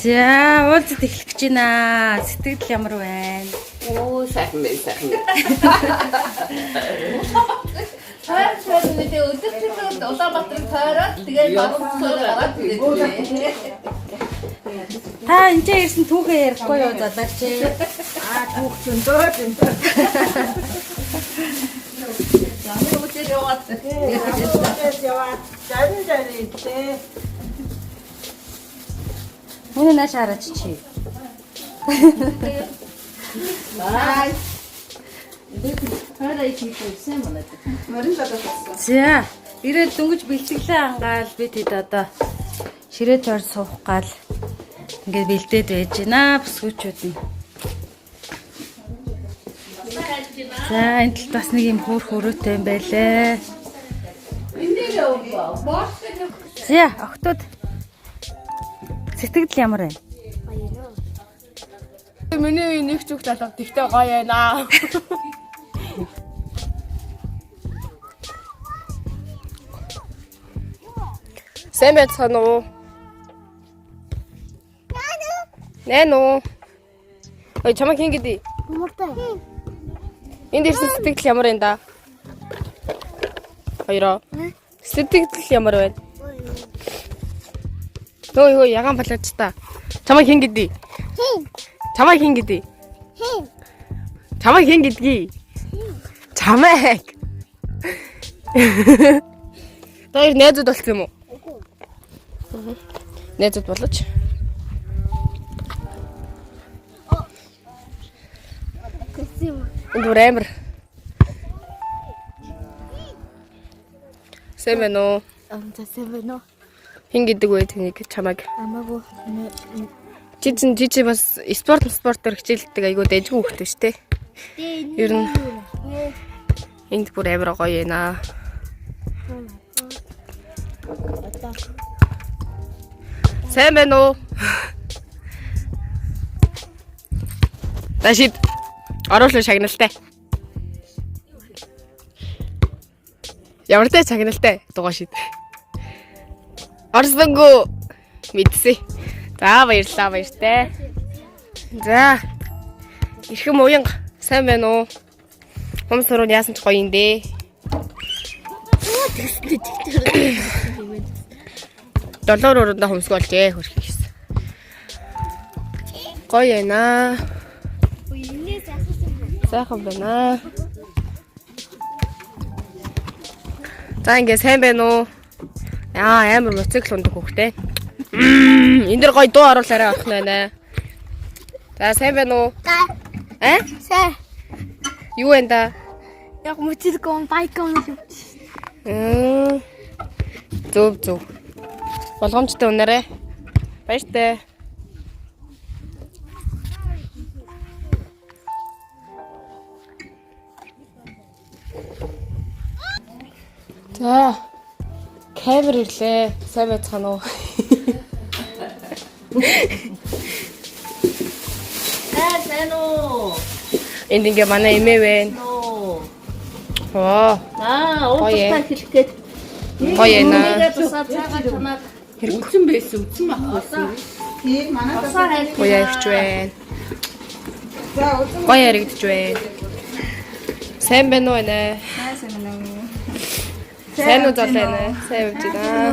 За, уулзалт эхлэх гэж байна. Сэтгэл ямар байна? Оо, сайхан байна. Хаач нэг өдөртөө Улаанбаатарын тойроод тэгээд Баатар гараад тэгээд Та энэ ирсэн түүхээ ярихгүй юу залаач? түүх зөндөө. Ямар үгээр яваад яваад жарын идтээ. Мөн нааш хараач чи. бай. Хараа ийсэн юм байна. Морин ладаа. За, ирээд дөнгөж бэлтгэлээ ангаал бид хэд одоо ширээ тойр суух гал ингээд бэлдээд байж байна бүсгүүчүүд нь. За, энэ талд бас нэг юм хөөх хөрөөтэй юм байлээ. За, охтууд сэтгэл ямар байна? Миний нэг зүг талах тэгтээ гоё байна. Сайн байцгаана уу? Нэн үү? Ой, чамаа хин гэдэг. Муртай. Энд ирсэн сэтгэл ямар байна да? Хоёроо. Сэтгэл ямар байна? Хөөе, ягаан балаач та. Чамаа хин гэдэг. Хин. Чамаа хин гэдэг. Хин. Чамаа хин гэдгийг. Чамаа. Таяр найзууд болсон юм уу? Найзууд болооч. Красиво. Дуремер. Сэмэнэ. Амтасэвэнэ. Хин гэдэг вэ тэнийг чамаг. Амаагүй. Жижи бас спортоор хичээлдэг айгуу дэжгүй хөхтэй штэ. Ер нь энд бүр амар гоё ээ. Сайн байна уу? Дашид оруулах шагналтай. Ямартай шагналтай дугаашид. Орсонгүй мэдсэ. За баярлалаа. За. Ирхэм уянга сайн байна уу? Хомс суруу яасан ч гоё юм дээ. Доллар өрөндө хомсгоо олжээ хөрх гэсэн. Гоё яана. Сайхан байна. За ингээ сайн байна уу? Яа амар моцикл ундаг хөхтэй. Энд дэр гоё дуу оруулаарай авах нэ. За сайн байна уу? Сайн. Юу вэ да? Яг мотикон байкон л. Зөв. Болгоомжтой үнээрээ. Баяртай. За. Камер ирлээ. Сайн байцгаана уу? сайн уу? Энд ингээ манай эмээ байна. Оо. Уулзалтаа хэлэхэд Гоё яана. тэгээд тусаад цагаан чанаад Үтсэн байсан, үтсэн махсан. тийм манай Гоё ярьж байна. Гоё яригдж байна. Сайн байна уу нэ? Сайн уу залаа нэ? Сайн явж байна.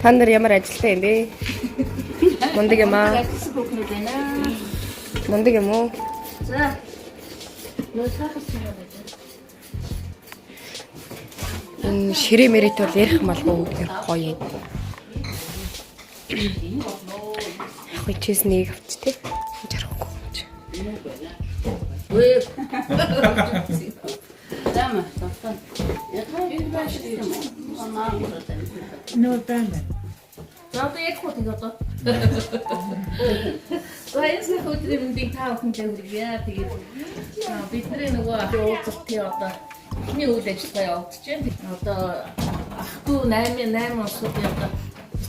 Та нар ямар ажилтай юм бэ? Мундаг юм аа. Мундаг юм уу? За. Нөө сахасан юм байна. Энэ ширээ мэрэт бол ярих малгүй гоё юм. Яг чизнийг авч тээ. Жарахгүй. Дама, тастан. Энэ баш юм. Нөө тань. За одоо яг хот ингэ одоо. Баяс нэг өдрийн би таа хүн дээр тэгээд бидний нөгөө уулзалтын одоо эхний үйл ажиллагаа явуулж байна. Одоо ахгүй 8 усуудын одоо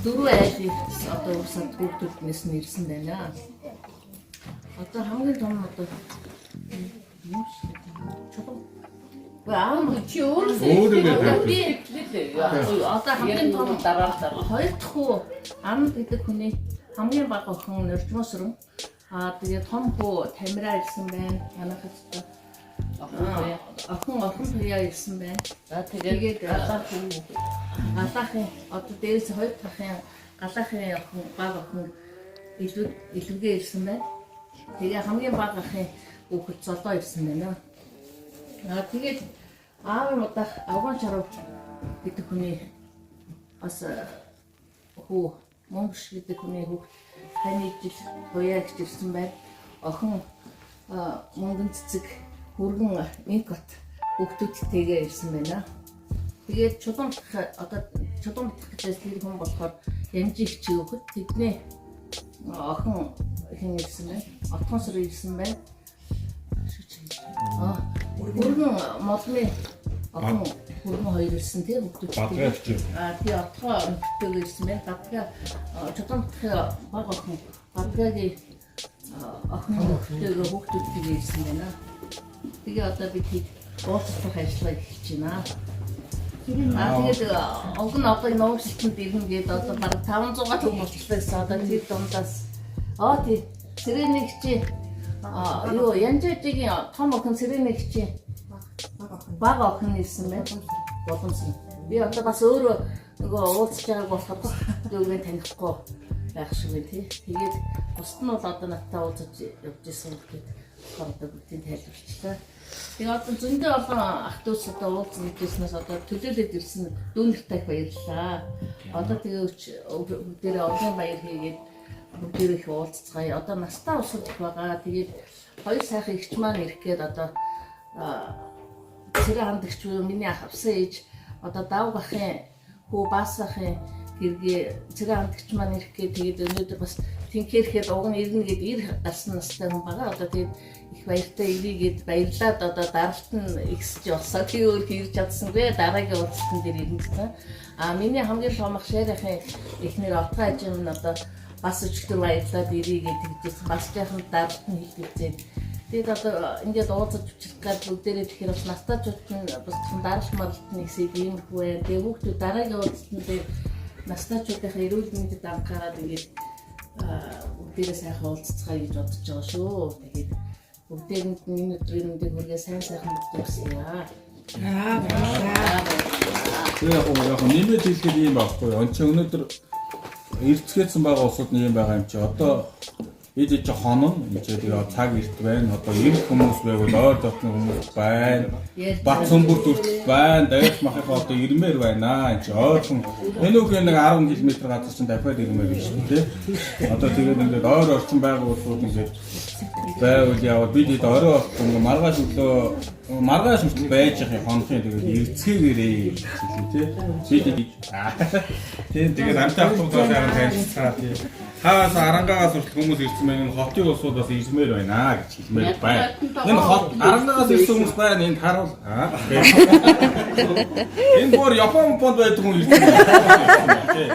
4 айлын одоо усад хүүхдүүднээс нь ирсэн байна. Одоо хамгийн том одоо Чи өөрөөсөө одоо хамгийн том дараа хоёр дахь хүү амд гэдэг хүний хамгийн бага охин нөржмөсрөн тэгээд том хүү Тамира ирсэн байна. Манайхад охин туяа ирсэн байна. За тэгээд галаахын одоо дээрээс хоёр дахын галаахын охин бага охин илүүгээ ирсэн байна. Тэгээ хамгийн бага ахын хүүхэд золоо ирсэн байна. Тэгээд аав удах авган чарав гэдэг хүний бас хүү Монгш гэдэг хүний хүүхэд хань жил буяа гэж ирсэн байна. Охин мөнгөн цэцэг хүргэн инкот хүүхдүүдтэйгээ ирсэн байна. Тэгээд чулуун битгах гэж тэр хүн болохоор ямжиг чи өгөхөд тэдний охин хин ирсэн байна. Отгонсор ирсэн байна. Хүргэн молны охин хүргэн хоёр ирсэн тийм хүүхдүүдтэй. Тэгээ отгоо өнөртэйгээ ирсэн байна. Гадгаа чулуун битгах баг охин гадгагийн охин хүүхдүүдтэйгээ ирсэн байна. Тэгээ одоо бид уулзах ажиллагаа эхэлж байна. Тэгээд уг нь одоо энэ уучлалтанд ирнэ гээд одоо бараг 500 төгөлчлөөс одоо тэр дундаас тий Сэрэнэгчийн юу Янжижигийн том охин Сэрэнэгчийн бага охин ирсэн байна. Боломжтой. Би одоо бас өөрөө нөгөө уулзж байгааг болохоор юуг танихгүй байх шиг байна тий. Тэгээд бусд нь бол одоо надтай уулзаж явж исэн гэдэг одоо бүгдийг тайлбарчлаа. Тэгээ одоо зөндөө олон ах дүүс одоо уулзсан гэжснээс одоо төлөөлөд ирсэн дүүнэртэй баярлалаа. Одоо тэгээ бүгдээрээ олон баяр хийгээд бүгдээрээ их уулзцгаая. Одоо настай усууд их байгаа. Тэгээд хоёр сайхан эгч маань ирэх гээд одоо цэрэг хандагч буюу миний ах авсан ээж одоо давг ахын хүү баас ахын хэрэг цэрэг хандагч маань ирэх гээд тэгээд өнөөдөр бас тэнхээрхэд уг нь ирнэ гэд ир гарсан настай хүн байгаа. Одоо тэгээд их баяртай ирээгээд баярлаад одоо даралт нь ихсэж олсоо тий өөр хийж чадсангүй дараагийн уулзалтан дээр ирнэ гэсэн. Миний хамгийн том ах шаарихын эхнэр отгоо ажим нь одоо бас өчтөр баярлаад ирээгээд тэгжсэн. Бас жаахан даралт нь хийлгэжээ. Тэгээд одоо ингээд уулзаж учлах гад бүгдээрээ тэгэхээр бас настайчууд нь бас даралт маралтны хэсэг иймэрхүү байна. Тэгээд хүүхдүүд дараагийн уулзалтан дээр настайчуудынхаа эрүүл мэндэд анхаарал ингээд бүгдээрээ сайхан уулзцгаая гэж бодож байгаа шүү. Тэгээд бүгдээрэнд миний өдрийн мэндийг хүргээ сайхан бүгдээрээ. Яг нэмээд хэлэхэд ийм байхгүй. Он чи өнөөдөр эрдэсгэсэн байгаа улсууд нь ийм байгаа юм чи одоо эд чи хонон тэгээ цаг эрт байна. Одоо ирэх хүмүүс байвал ойр дотны хүмүүс байна. Бат цөмбөрт үртэл байна. Дайрч махынхаа одоо ирмээр байна. Энд чи ойрхон энэ үг нэг 10 км газар чинь дахиад ирмээр биш үү те. Одоо тэгээд ингээд ойр орчин байгаа улсууд ингээд байвал яваад бид хэд орой болсон маргааш өглөө байж байгаа хонхын тэгээд эрдэсгээгээрээ хэлээ тий. Тэгээд амтай автобусаар харан танилцсаа тий. Хаас Арангаагаас хүртэл хүмүүс ирсэн байна. Хотын улсуудаас ирсмээр байна гэж хэлмээр байна. Энэ хот Арангаагаас ирсэн хүмүүс байна. Энд харуул. Энэ бүр Японд байдаг хүн ирсэн байна. Тий.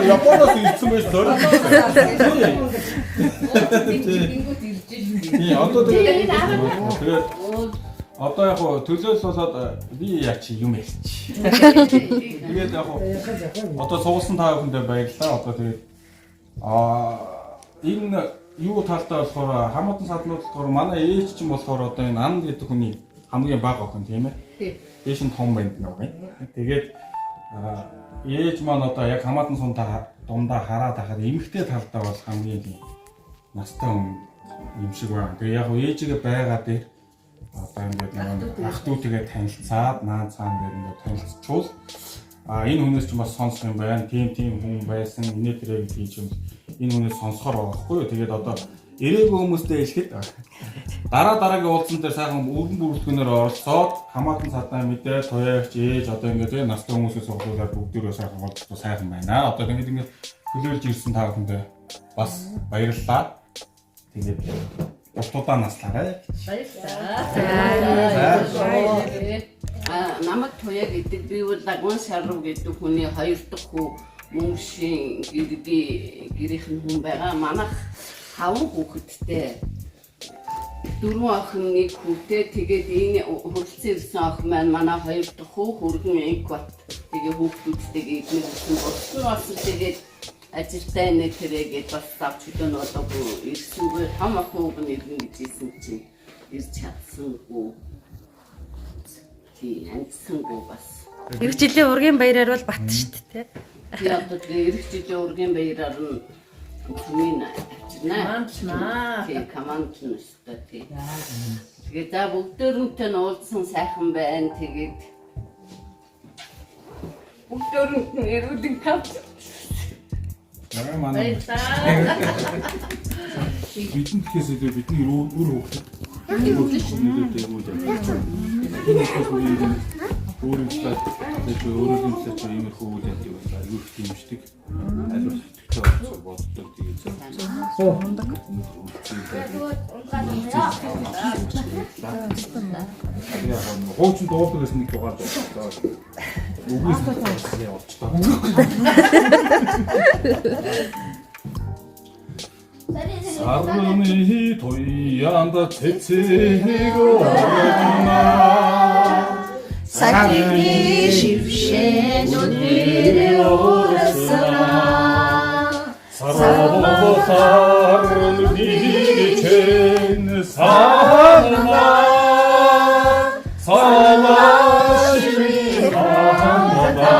Японоос ирсэн байж зөрөг. Тий. Одоо тэгээд одоо яг төлөөлөл болоод би яа чи юм хэлчих. Тэгээд яг одоо суусан та бүхэндээ баярлалаа. Одоо тэгээд энэ юу талтай болохоор хамаатан саднууд болохоор манай ээж чинь болохоор одоо энэ ан гэдэг хүний хамгийн бага охин тийм ээ. Ээж нь том байна гэх. Тэгээд ээж маань одоо яг хамаатан сунтаа дундаа хараад ахад эмэгтэй талдаа бол хамгийн настай хүн юм шиг байна. Тэгээд яг ээжигээ байгаа дээр одоо ингээд ах дүүтэйгээ танилцаад наа цаана гэдэг ингээд танилцчул энэ хүнээс ч бас сонсох юм байна. Тийм хүн байсан. Инээдрээ гэж юм. Энэ хүнээс сонсохоор байгаа хгүй юу. Тэгээд одоо ирээгүй хүмүүстэй хэлэхэд дараагийн уулзсан дээр сайхан өргөн бүрэлдэхүүнээр оролцоод хамаатан саднаа мэдээ туяагч ээж одоо ингээд настай хүмүүсээс уулзаад бүгдээрээ сайхан уулзах сайхан байна. Одоо ингээд төлөөлж ирсэн та бүхэндээ бас баярлалаа. Тэгээд Устудаа наслаарай. Баярлалаа. Намайг туяа гэдэг би бол Дагван Шарав гэдэг хүний хоёр дахь хүү Мөнгшийн гэрийнхэн хүн байгаа. Манайх 5 хүүхэдтэй. Дөрвөн охин нэг хүүтэй тэгээд энэ хөрөлцөн ирсэн охин маань манай хоёр дахь хүү хөргөн инкват тэгээ хүүхдүүдтэйгээ ирсэн болсон болсон тэгээд ажилтай нэг тэрэгээд бас авч хөдөө нь одоогүй ирсэнгүй хам охин үг нь ирнэ гэж хэлсэн чинь ирж чадсангүй тий анцсангүй бас Эх жилийн ургийн баяраар бол бат шүү дээ. тий одоо ирэх жилийн ургийн баяраар нь түмэн Манчнаа. тий команд нь өстой тий тэгээд за бүгдээрнтэй нь уулзсан сайхан байна тэгээд бүгдээрнт нь эрүүдэн тавч Манай бидний тэгэхээр бидний үр хөвгт. Өөрөөр хэлбэл иймэрхүү үйл явдлыг бас аюул хэмждэг. Аль болох боддог тэгээд. Хуучин дуулдаг гэсэн нэг дугаар байна. Үгүйс явуулчихлаа. Сарны тоянд цэцэг орно. Сарны шившэн өдрөө орсона. Сарны дичэн сарна. Салашми хамада.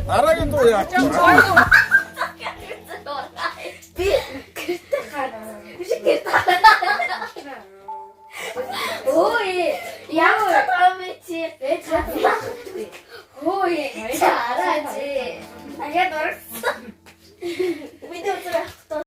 Дараагийн дуу яа. Ой, ямар амэ치 배차다. ой, 잘하지. 아야 너를. 비디오 찍어.